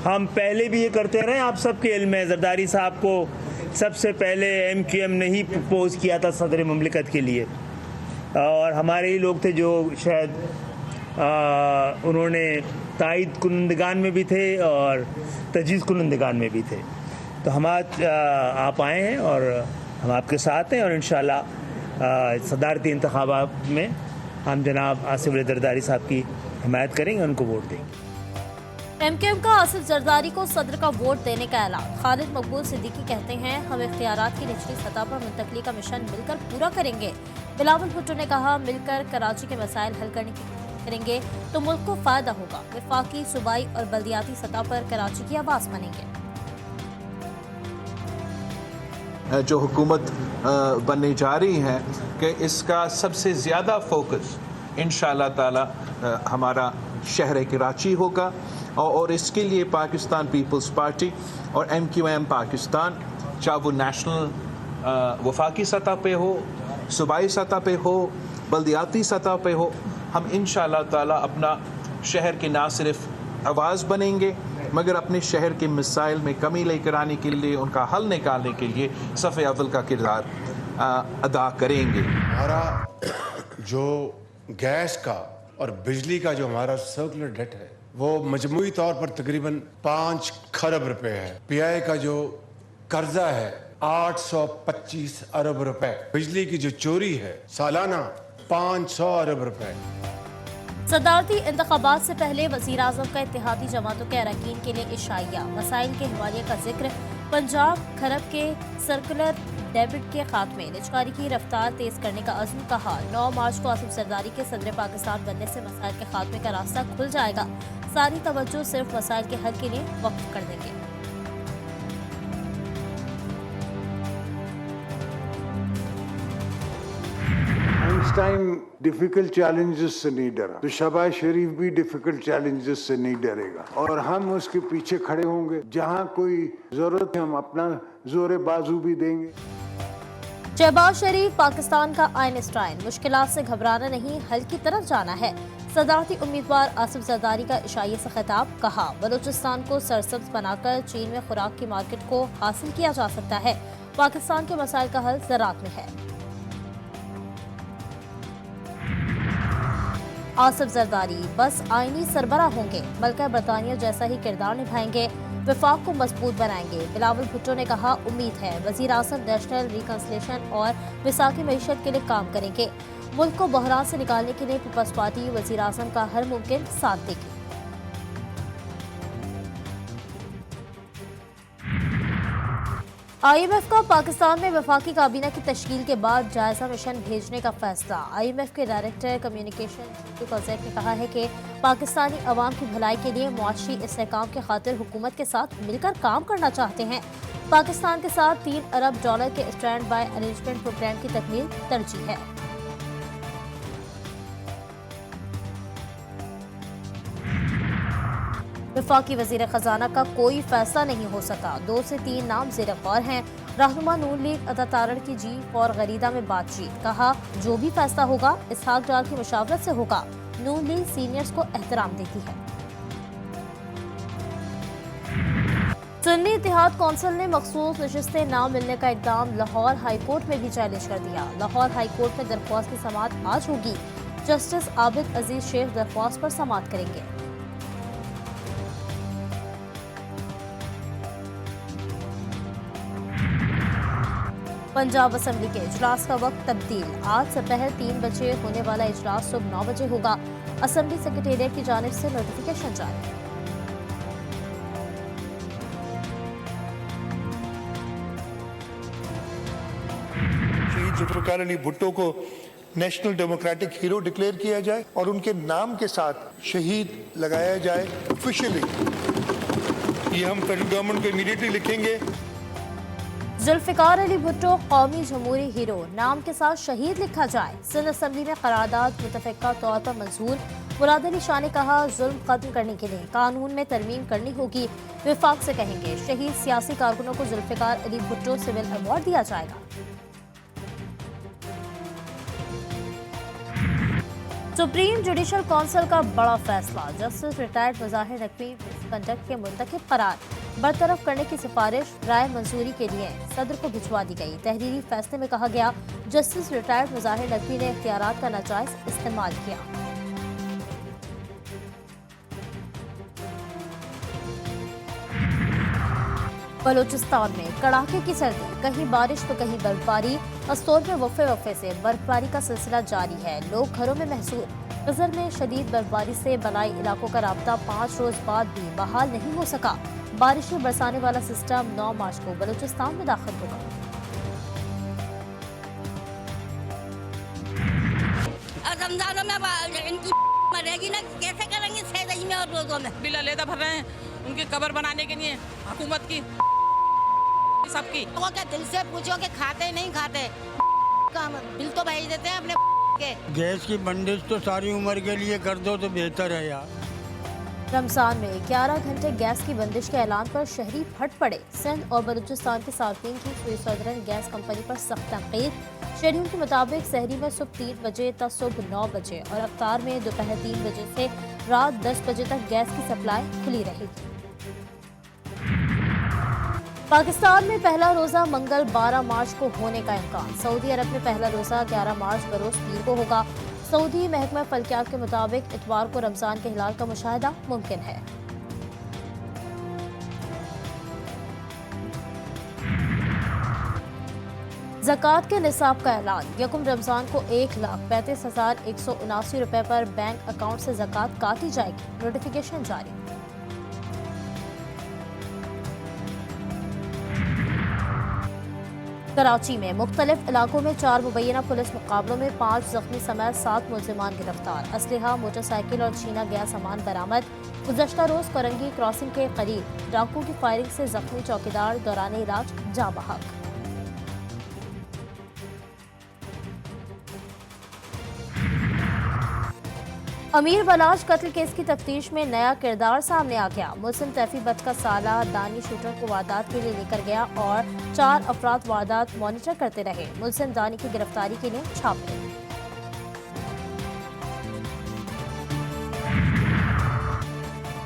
ہم پہلے بھی یہ کرتے رہے، آپ سب کے علم ہے، زرداری صاحب کو سب سے پہلے ایم کیو ایم نے ہی پرپوز کیا تھا صدر مملکت کے لیے، اور ہمارے ہی لوگ تھے جو شاید انہوں نے تائید کنندگان میں بھی تھے اور تجویز کنندگان میں بھی تھے. تو ہم آج آپ آئے ہیں اور ہم آپ کے ساتھ ہیں، اور انشاءاللہ صدارتی انتخابات میں ہم جناب آصف علی زرداری صاحب کی حمایت کریں گے، ان کو ووٹ دیں گے. ایم کیو ایم کا آصف زرداری کو صدر کا ووٹ دینے کا اعلان. خالد مقبول صدیقی کہتے ہیں ہم اختیارات کی نچلی سطح پر منتقلی کا مشن مل کر پورا کریں گے. بلاول بھٹو نے کہا مل کر کراچی کے مسائل حل کرنے کی کوشش کریں گے تو ملک کو فائدہ ہوگا. وفاقی، صوبائی اور بلدیاتی سطح پر کراچی کی آواز بنیں گے. جو حکومت بننے جا رہی ہے کہ اس کا سب سے زیادہ فوکس انشاءاللہ تعالی ہمارا شہر کراچی ہوگا، اور اس کے لیے پاکستان پیپلز پارٹی اور ایم کیو ایم پاکستان، چاہے وہ نیشنل وفاقی سطح پہ ہو، صوبائی سطح پہ ہو، بلدیاتی سطح پہ ہو، ہم انشاءاللہ تعالی اپنا شہر کے نہ صرف آواز بنیں گے مگر اپنے شہر کے مسائل میں کمی لے کر آنے کے لیے، ان کا حل نکالنے کے لیے صف اول کا کردار ادا کریں گے. ہمارا جو گیس کا اور بجلی کا جو ہمارا سرکولر ڈیٹ ہے وہ مجموعی طور پر تقریباً 5 کھرب روپے ہے. پی آئی کا جو قرضہ ہے 825 ارب روپے. بجلی کی جو چوری ہے سالانہ 500 ارب روپے. صدارتی انتخابات سے پہلے وزیر اعظم کا اتحادی جماعتوں کے اراکین کے لیے عشائیہ. مسائل کے حوالے کا ذکر. پنجاب کھرب کے سرکولر ڈیبٹ کے خاتمے. نجکاری کی رفتار تیز کرنے کا عزم. کہا 9 مارچ کو آصف زرداری کے صدر پاکستان بننے سے مسائل کے خاتمے کا راستہ کھل جائے گا. ساری توجہ صرف مسائل کے حل کے لیے وقف کر دیں گے. آئنسٹائن ڈیفیکلٹ چیلنجز سے نہیں ڈرا تو شہباز شریف بھی ڈیفیکلٹ چیلنجز سے نہیں ڈرے گا، اور ہم اس کے پیچھے کھڑے ہوں گے. جہاں کوئی ضرورت ہے ہم اپنا زور بازو بھی دیں گے. شہباز شریف پاکستان کا آئنسٹائن. مشکلات سے گھبرانا نہیں، حل کی طرف جانا ہے. صدارتی امیدوار آصف زرداری کا عشائیے سے خطاب. کہا بلوچستان کو سرسبز بنا کر چین میں خوراک کی مارکیٹ کو حاصل کیا جا سکتا ہے. پاکستان کے مسائل کا حل زراعت میں ہے. آصف زرداری بس آئینی سربراہ ہوں گے، ملکہ برطانیہ جیسا ہی کردار نبھائیں گے، وفاق کو مضبوط بنائیں گے. بلاول بھٹو نے کہا امید ہے وزیر اعظم نیشنل ریکنسلیشن اور وفاقی معیشت کے لیے کام کریں گے. ملک کو بحران سے نکالنے کے لیے پیپلز پارٹی وزیر اعظم کا ہر ممکن ساتھ دے گی. آئی ایم ایف کا پاکستان میں وفاقی کابینہ کی تشکیل کے بعد جائزہ مشن بھیجنے کا فیصلہ. آئی ایم ایف کے ڈائریکٹر کمیونیکیشن کوزیک نے کہا ہے کہ پاکستانی عوام کی بھلائی کے لیے معاشی استحکام کی خاطر حکومت کے ساتھ مل کر کام کرنا چاہتے ہیں. پاکستان کے ساتھ $3 ارب کے اسٹینڈ بائی ارینجمنٹ پروگرام کی تکمیل ترجیح ہے. وفاقی وزیر خزانہ کا کوئی فیصلہ نہیں ہو سکا. 2 سے 3 نام زیر غور ہیں. رہنما نون لیگ عطا تارڑ کی G4 غریدہ میں بات چیت. کہا جو بھی فیصلہ ہوگا اسحاق ڈار کی مشاورت سے ہوگا. نون لیگ سینئرز کو احترام دیتی ہے. سنی اتحاد کونسل نے مخصوص نشستیں نہ ملنے کا اقدام لاہور ہائی کورٹ میں بھی چیلنج کر دیا. لاہور ہائی کورٹ میں درخواست کی سماعت آج ہوگی. جسٹس عابد عزیز شیخ درخواست پر سماعت کریں گے. پنجاب اسمبلی کے اجلاس کا وقت تبدیل. آج سپہر 3 بجے ہونے والا اجلاس صبح 9 بجے ہوگا. اسمبلی سیکریٹریٹ کی جانب سے نوٹیفیکیشن جاری. شہید ذوالفقار علی بھٹو کو نیشنل ڈیموکریٹک ہیرو ڈکلیئر کیا جائے اور ان کے نام کے ساتھ شہید لگایا جائے آفیشیلی. یہ ہم فیڈرل گورنمنٹ کو امیڈیٹلی لکھیں گے. ذوالفقار علی بھٹو قومی جمہوری ہیرو، نام کے ساتھ شہید لکھا جائے. سندھ اسمبلی میں قرارداد متفقہ طور پر منظور. مراد علی شاہ نے کہا ظلم ختم کرنے کے لیے قانون میں ترمیم کرنی ہوگی. وفاق سے کہیں گے شہید سیاسی کارکنوں کو ذوالفقار علی بھٹو سول ایوارڈ دیا جائے گا. سپریم جوڈیشل کونسل کا بڑا فیصلہ. جسٹس ریٹائرڈ مظاہر نقوی कंडक्ट के मुंतखब करार बरतरफ करने की सिफारिश राय मंजूरी के लिए सदर को भिजवा दी गई। तहरीरी फैसले में कहा गया, जस्टिस रिटायर्ड मुजाहिर नकवी ने इख्तियारात का नाजायज इस्तेमाल किया। बलूचिस्तान में कड़ाके की सर्दी, कहीं बारिश तो कहीं बर्फबारी। अस्तोर में वक्फे से बर्फबारी का सिलसिला जारी है, लोग घरों में महसूर। गजर में शदीद बर्फबारी से बलाई इलाकों का राब्ता 5 रोज बाद भी बहाल नहीं हो सका। बारिशें बरसाने वाला सिस्टम 9 मार्च को बलूचिस्तान में दाखिल होगा। रमजानों में इनकी मरेगी ना, कैसे करेंगे सैलरी में और रोजों में? बिल अलहदा भर रहे हैं उनके कबर बनाने के लिए, हुकूमत की सबकी। लोगों के दिल से पूछो कि खाते नहीं खाते, बिल तो भेज देते हैं अपने के। गैस की बंदिश तो सारी उम्र के लिए कर दो तो बेहतर है यार। रमजान में 11 घंटे गैस की बंदिश के ऐलान पर शहरी फट पड़े। सिंध और बलूचिस्तान के सार्फिन की सुई सदरन गैस कंपनी पर सख्त तनकीद। शहरियों के मुताबिक सहरी में सुबह 3 बजे तक सुबह 9 बजे और अफ्तार में दोपहर 3 बजे से रात 10 बजे तक गैस की सप्लाई खुली रहेगी। पाकिस्तान में पहला रोजा मंगल 12 मार्च को होने का इम्कान। सऊदी अरब में पहला रोजा 11 मार्च बरोज पीर को होगा। सऊदी महकमा फल्कियात के मुताबिक इतवार को रमजान के हिलाल का मुशाहिदा मुमकिन है। ज़कात के निसाब का ऐलान। यकुम रमजान को 1,35,179 रुपए पर बैंक अकाउंट से ज़कात काटी जाएगी। नोटिफिकेशन जारी। कराची में मुख्तलिफ इलाकों में 4 मुबैना पुलिस मुकाबलों में 5 जख्मी समेत 7 मुलजिमान गिरफ्तार। असलहा, मोटरसाइकिल और छीना गया सामान बरामद। गुज़श्ता रोज करंगी क्रॉसिंग के करीब डाकू की फायरिंग से जख्मी चौकीदार दौरान इलाज जाँ बहक। अमीर बलाश कत्ल केस की तफ्तीश में नया किरदार सामने आ गया। मुस्लिम तैफी बट का साला दानी शूटर को वारदात के लिए लेकर गया और 4 अफराद वारदात मॉनिटर करते रहे। मुल्जिम दानी की गिरफ्तारी के लिए छापे।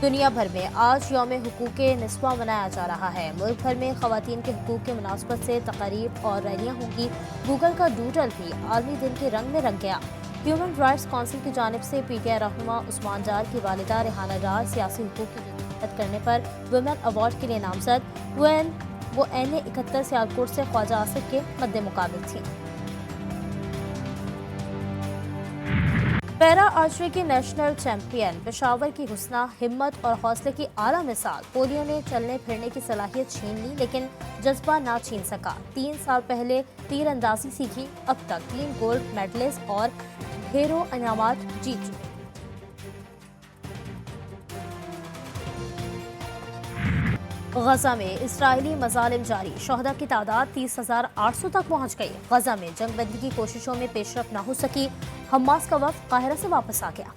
दुनिया भर में आज यौम हुकूक निस्वा मनाया जा रहा है। मुल्क भर में खवातीन के हुकूक के मुनासबत से तकारीब और रैलियां होंगी। गूगल का डूडल भी आलमी दिन के रंग में रंग गया। ह्यूमन राइट्स काउंसिल की जानिब से पीटीआई रहनुमा उस्मान जार की वालिदा रेहाना डार सियासी हुकूक की जद्दोजहद करने पर वुमेन अवार्ड के लिए नामजद। वो एन 71 सियालकोट से ख्वाजा आसिफ के मद्दे मुकाबिल थी। पैरा आर्चरी की नेशनल चैंपियन पेशावर की हुस्ना हिम्मत और हौसले की आला मिसाल। पोलियो ने चलने फिरने की सलाहियत छीन ली लेकिन जज्बा ना छीन सका। 3 साल पहले तीर अंदाजी सीखी, अब तक 3 गोल्ड मेडलिस्ट और ढेरों इनामात जीत चुके। गजा में इस्राएली मजालिम जारी। शहदा की तादाद 30,800 तक पहुंच गई। गजा में जंगबंदी की कोशिशों में पेशरफ न हो सकी। हमास का वफ्द काहिरा से वापस आ गया।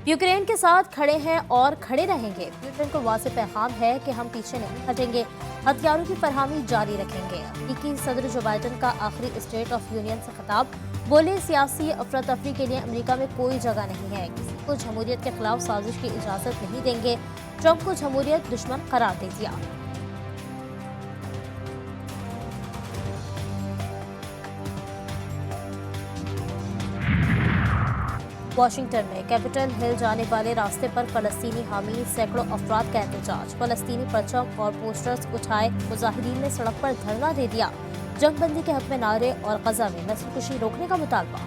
यूक्रेन के साथ खड़े हैं और खड़े रहेंगे। पुतिन को वाज़ेह पैगाम है कि हम पीछे नहीं हटेंगे, हथियारों की फरहमी जारी रखेंगे। अमेरिकी सदर जो बाइडन का आखिरी स्टेट ऑफ यूनियन से खिताब। बोले, सियासी अफरा तफरी के लिए अमेरिका में कोई जगह नहीं है। किसी को जमहूरियत के खिलाफ साजिश की इजाज़त नहीं देंगे। ट्रंप को जमहूरियत दुश्मन करार दे दिया। वाशिंगटन में कैपिटल हिल जाने वाले रास्ते पर फलस्तीनी हामी सैकड़ों अफराद का एहतजाज। फलस्तीनी परचम और पोस्टर्स उठाए मुजाहिदीन ने सड़क पर धरना दे दिया। जंगबंदी के हक में नारे और गजा में नस्लकुशी रोकने का मुतालबा।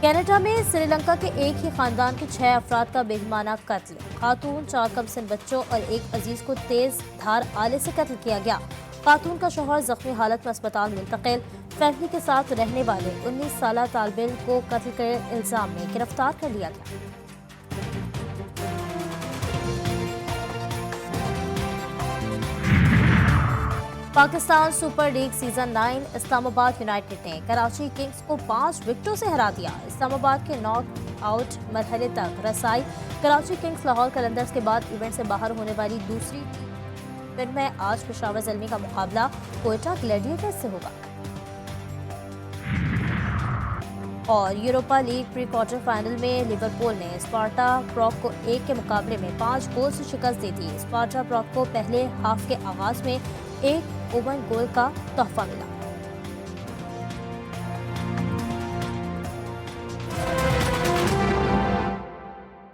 कनाडा में श्रीलंका के एक ही खानदान के 6 अफराद का बेईमाना कत्ल। खातून, 4 कमसिन बच्चों और एक अजीज को तेज धार आले से कत्ल किया गया। खातून का शौहर जख्मी हालत में अस्पताल मुंतकिल। फैमिली के साथ रहने वाले 19 साला तालिब इल्म को कत्ल के इल्जाम में गिरफ्तार कर लिया गया। Pakistan super league season 9 Islamabad United ने कराची किंग्स को 5 विकेटों से हरा दिया। इस्लामाबाद के नॉक आउट मरहले तक रसाई। कराची किंग्स लाहौर कलंदर्स के बाद इवेंट से बाहर होने वाली दूसरी टीम में आज पेशावर ज़ल्मी का मुकाबला कोयटा ग्लैडिएटर्स से होगा। और Europa league pre quarter final में लिवरपूल ने स्पार्टा प्रॉग को 1 के मुकाबले में 5 गोल से शिकस्त दी थी। स्पार्टा प्रॉग को पहले हाफ के आगाज में 1 ओवन गोल का तोहफा मिला।